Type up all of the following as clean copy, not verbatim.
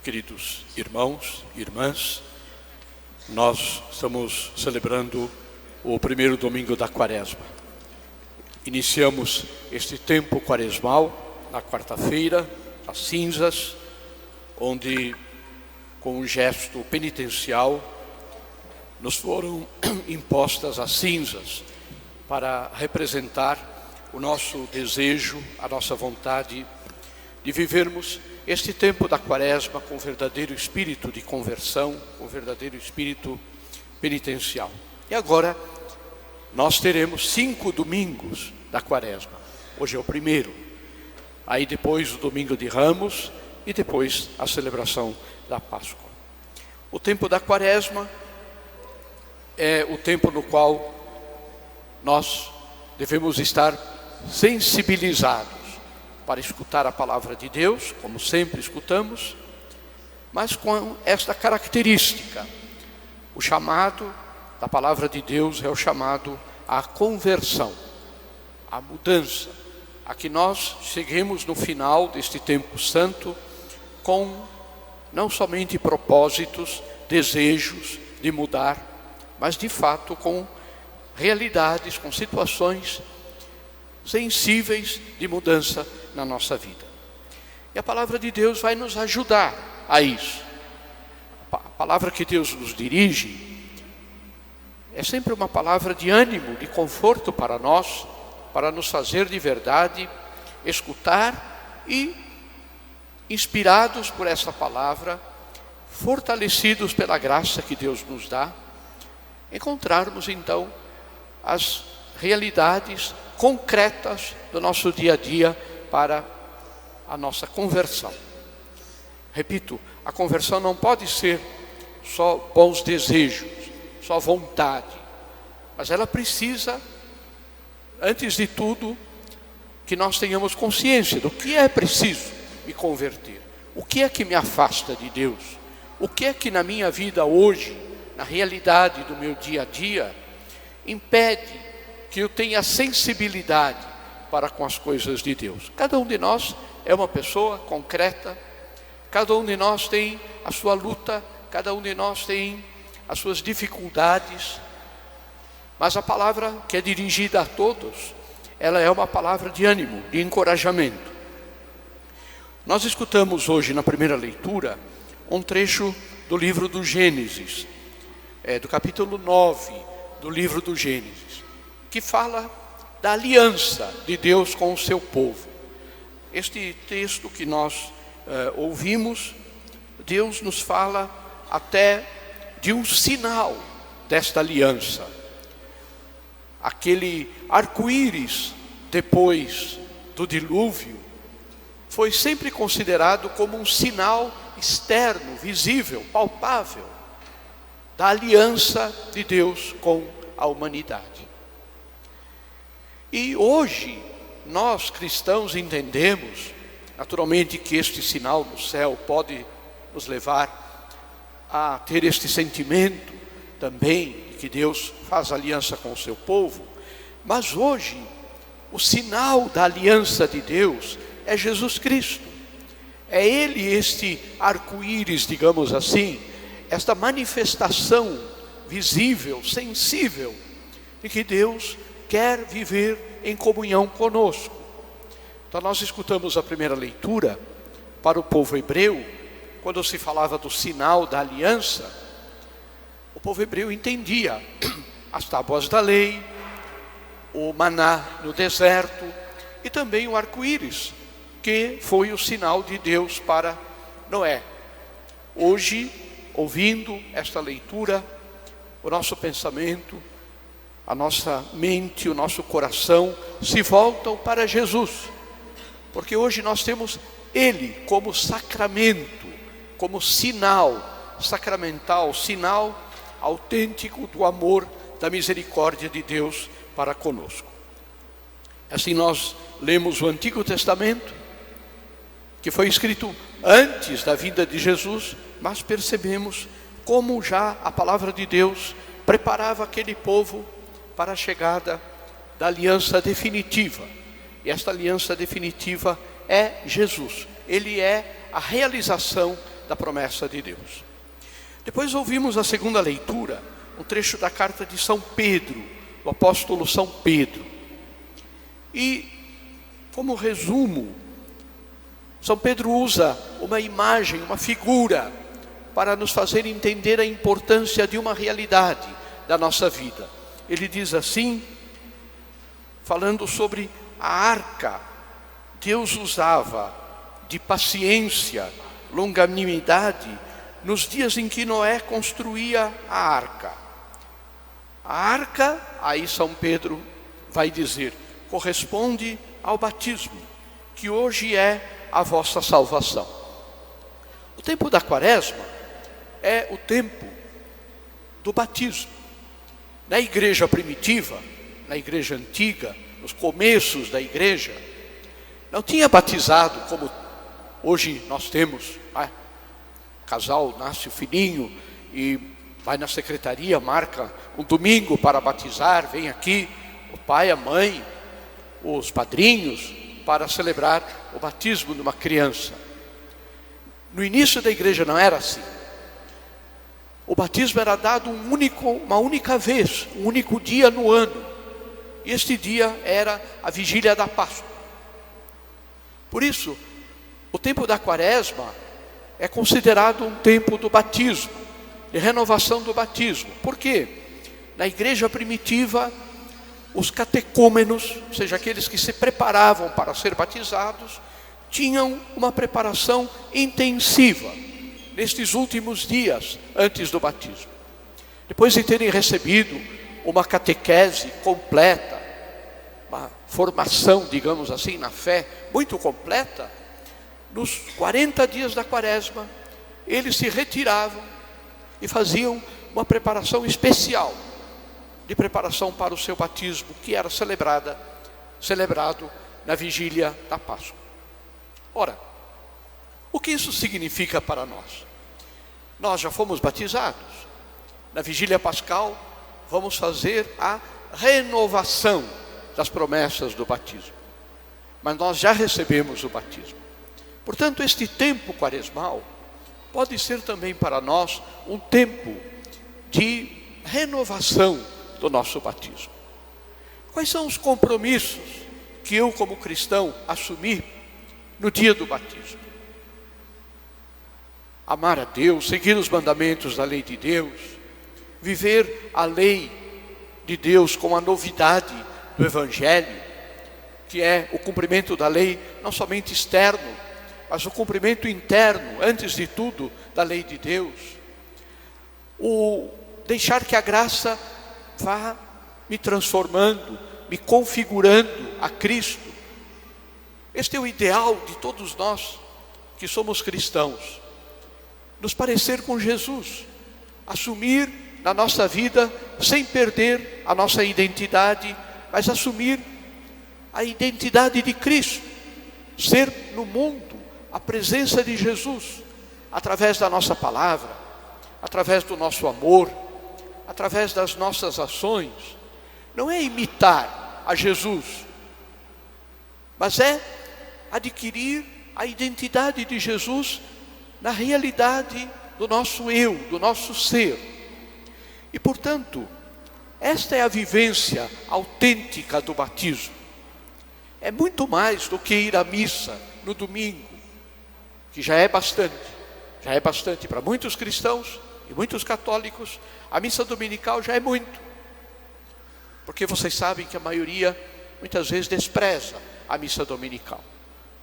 Queridos irmãos e irmãs, nós estamos celebrando o primeiro domingo da Quaresma. Iniciamos este tempo quaresmal na quarta-feira, as cinzas, onde com um gesto penitencial nos foram impostas as cinzas para representar o nosso desejo, a nossa vontade de vivermos este tempo da Quaresma com verdadeiro espírito de conversão, com verdadeiro espírito penitencial. E agora nós teremos 5 domingos da Quaresma. Hoje é o primeiro. Aí depois o domingo de Ramos e depois a celebração da Páscoa. O tempo da Quaresma é o tempo no qual nós devemos estar sensibilizados para escutar a palavra de Deus, como sempre escutamos, mas com esta característica. O chamado da palavra de Deus é o chamado à conversão, à mudança, a que nós cheguemos no final deste tempo santo com não somente propósitos, desejos de mudar, mas de fato com realidades, com situações sensíveis de mudança na nossa vida. E a palavra de Deus vai nos ajudar a isso. A palavra que Deus nos dirige é sempre uma palavra de ânimo, de conforto para nós, para nos fazer de verdade escutar e, inspirados por essa palavra, fortalecidos pela graça que Deus nos dá, encontrarmos então as realidades concretas do nosso dia a dia para a nossa conversão. Repito, a conversão não pode ser só bons desejos, só vontade, mas ela precisa, antes de tudo, que nós tenhamos consciência do que é preciso me converter. O que é que me afasta de Deus? O que é que na minha vida hoje, na realidade do meu dia a dia, impede que eu tenha sensibilidade para com as coisas de Deus? Cada um de nós é uma pessoa concreta, cada um de nós tem a sua luta, cada um de nós tem as suas dificuldades, mas a palavra que é dirigida a todos, ela é uma palavra de ânimo, de encorajamento. Nós escutamos hoje na primeira leitura um trecho do livro do Gênesis, do capítulo 9 do livro do Gênesis, que fala da aliança de Deus com o seu povo. Este texto que nós ouvimos, Deus nos fala até de um sinal desta aliança. Aquele arco-íris depois do dilúvio foi sempre considerado como um sinal externo, visível, palpável, da aliança de Deus com a humanidade. E hoje, nós cristãos entendemos, naturalmente, que este sinal no céu pode nos levar a ter este sentimento também, de que Deus faz aliança com o seu povo, mas hoje, o sinal da aliança de Deus é Jesus Cristo. É Ele este arco-íris, digamos assim, esta manifestação visível, sensível, de que Deus quer viver em comunhão conosco. Então nós escutamos a primeira leitura para o povo hebreu, quando se falava do sinal da aliança, o povo hebreu entendia as tábuas da lei, o maná no deserto e também o arco-íris, que foi o sinal de Deus para Noé. Hoje, ouvindo esta leitura, o nosso pensamento, a nossa mente, o nosso coração se voltam para Jesus, porque hoje nós temos Ele como sacramento, como sinal sacramental, sinal autêntico do amor, da misericórdia de Deus para conosco. Assim nós lemos o Antigo Testamento, que foi escrito antes da vinda de Jesus, mas percebemos como já a palavra de Deus preparava aquele povo para a chegada da aliança definitiva. E esta aliança definitiva é Jesus. Ele é a realização da promessa de Deus. Depois ouvimos a segunda leitura, um trecho da carta de São Pedro, do apóstolo São Pedro. E, como resumo, São Pedro usa uma imagem, uma figura, para nos fazer entender a importância de uma realidade da nossa vida. Ele diz assim, falando sobre a arca, Deus usava de paciência, longanimidade, nos dias em que Noé construía a arca. A arca, aí São Pedro vai dizer, corresponde ao batismo, que hoje é a vossa salvação. O tempo da Quaresma é o tempo do batismo. Na igreja primitiva, na igreja antiga, nos começos da igreja, não tinha batizado como hoje nós temos. O casal nasce o filhinho e vai na secretaria, marca um domingo para batizar, vem aqui o pai, a mãe, os padrinhos, para celebrar o batismo de uma criança. No início da igreja não era assim. O batismo era dado uma única vez, um único dia no ano. E este dia era a vigília da Páscoa. Por isso, o tempo da Quaresma é considerado um tempo do batismo, de renovação do batismo. Por quê? Na igreja primitiva, os catecúmenos, ou seja, aqueles que se preparavam para ser batizados, tinham uma preparação intensiva nestes últimos dias antes do batismo. Depois de terem recebido uma catequese completa, uma formação, digamos assim, na fé muito completa, nos 40 dias da Quaresma, eles se retiravam e faziam uma preparação especial, de preparação para o seu batismo, que era celebrado na vigília da Páscoa. Ora, o que isso significa para nós? Nós já fomos batizados. Na vigília pascal, vamos fazer a renovação das promessas do batismo. Mas nós já recebemos o batismo. Portanto, este tempo quaresmal pode ser também para nós um tempo de renovação do nosso batismo. Quais são os compromissos que eu, como cristão, assumi no dia do batismo? Amar a Deus, seguir os mandamentos da lei de Deus, viver a lei de Deus com a novidade do Evangelho, que é o cumprimento da lei, não somente externo, mas o cumprimento interno, antes de tudo, da lei de Deus. O deixar que a graça vá me transformando, me configurando a Cristo. Este é o ideal de todos nós que somos cristãos. Nos parecer com Jesus, assumir na nossa vida, sem perder a nossa identidade, mas assumir a identidade de Cristo, ser no mundo a presença de Jesus, através da nossa palavra, através do nosso amor, através das nossas ações. Não é imitar a Jesus, mas é adquirir a identidade de Jesus na realidade do nosso eu, do nosso ser. E, portanto, esta é a vivência autêntica do batismo. É muito mais do que ir à missa no domingo, que já é bastante para muitos cristãos e muitos católicos. A missa dominical já é muito, porque vocês sabem que a maioria muitas vezes despreza a missa dominical.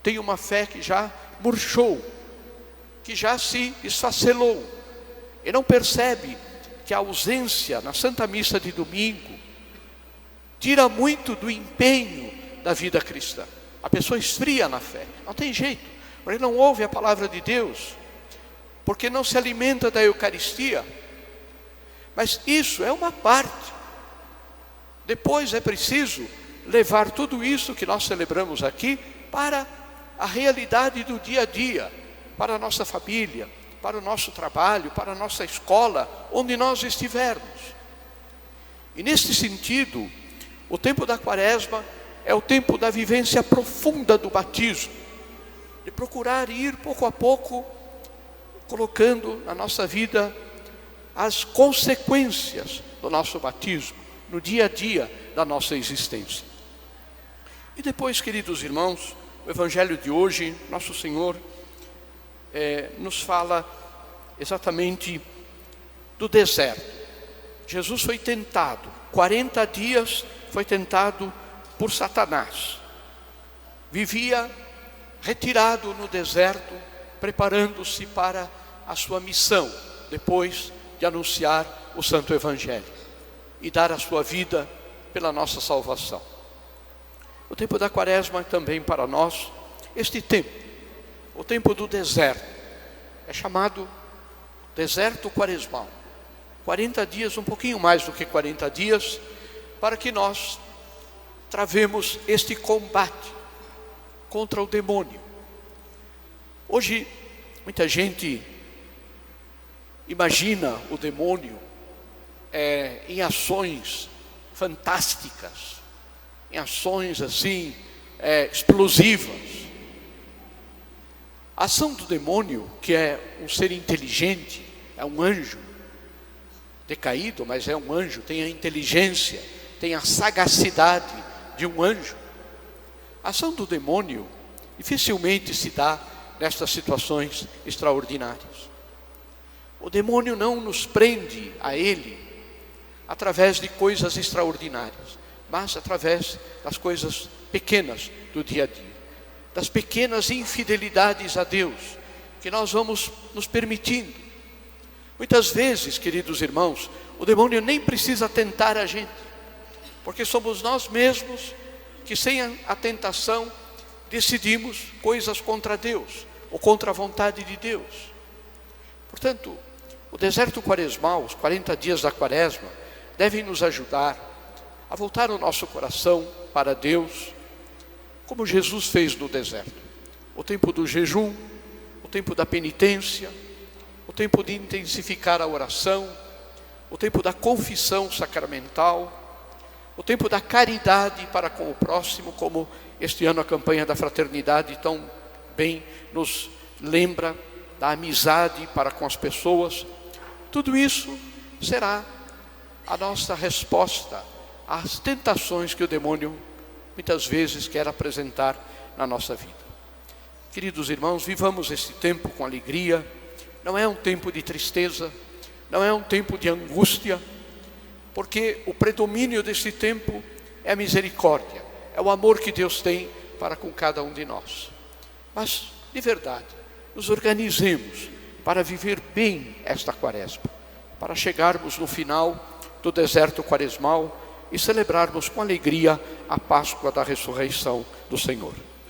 Tem uma fé que já murchou, que já se esfacelou, e não percebe que a ausência na Santa Missa de domingo tira muito do empenho da vida cristã. A pessoa esfria na fé, não tem jeito, porque não ouve a palavra de Deus, porque não se alimenta da Eucaristia. Mas isso é uma parte. Depois é preciso levar tudo isso que nós celebramos aqui para a realidade do dia a dia, para a nossa família, para o nosso trabalho, para a nossa escola, onde nós estivermos. E neste sentido, o tempo da Quaresma é o tempo da vivência profunda do batismo, de procurar ir pouco a pouco colocando na nossa vida as consequências do nosso batismo, no dia a dia da nossa existência. E depois, queridos irmãos, o Evangelho de hoje, nosso Senhor nos fala exatamente do deserto. Jesus foi tentado, 40 dias foi tentado por Satanás. Vivia retirado no deserto, preparando-se para a sua missão, depois de anunciar o Santo Evangelho e dar a sua vida pela nossa salvação. O tempo da quaresma também para nós, este tempo, o tempo do deserto, é chamado deserto quaresmal. 40 dias, um pouquinho mais do que 40 dias, para que nós travemos este combate contra o demônio. Hoje, muita gente imagina o demônio em ações fantásticas, em ações assim, explosivas. A ação do demônio, que é um ser inteligente, é um anjo decaído, mas é um anjo, tem a inteligência, tem a sagacidade de um anjo. A ação do demônio dificilmente se dá nestas situações extraordinárias. O demônio não nos prende a ele através de coisas extraordinárias, mas através das coisas pequenas do dia a dia, das pequenas infidelidades a Deus, que nós vamos nos permitindo. Muitas vezes, queridos irmãos, o demônio nem precisa tentar a gente, porque somos nós mesmos que, sem a tentação, decidimos coisas contra Deus, ou contra a vontade de Deus. Portanto, o deserto quaresmal, os 40 dias da quaresma, devem nos ajudar a voltar o nosso coração para Deus, como Jesus fez no deserto. O tempo do jejum, o tempo da penitência, o tempo de intensificar a oração, o tempo da confissão sacramental, o tempo da caridade para com o próximo, como este ano a campanha da fraternidade tão bem nos lembra, da amizade para com as pessoas. Tudo isso será a nossa resposta às tentações que o demônio muitas vezes quer apresentar na nossa vida. Queridos irmãos, vivamos esse tempo com alegria. Não é um tempo de tristeza, não é um tempo de angústia, porque o predomínio desse tempo é a misericórdia, é o amor que Deus tem para com cada um de nós. Mas, de verdade, nos organizemos para viver bem esta quaresma, para chegarmos no final do deserto quaresmal e celebrarmos com alegria a Páscoa da ressurreição do Senhor.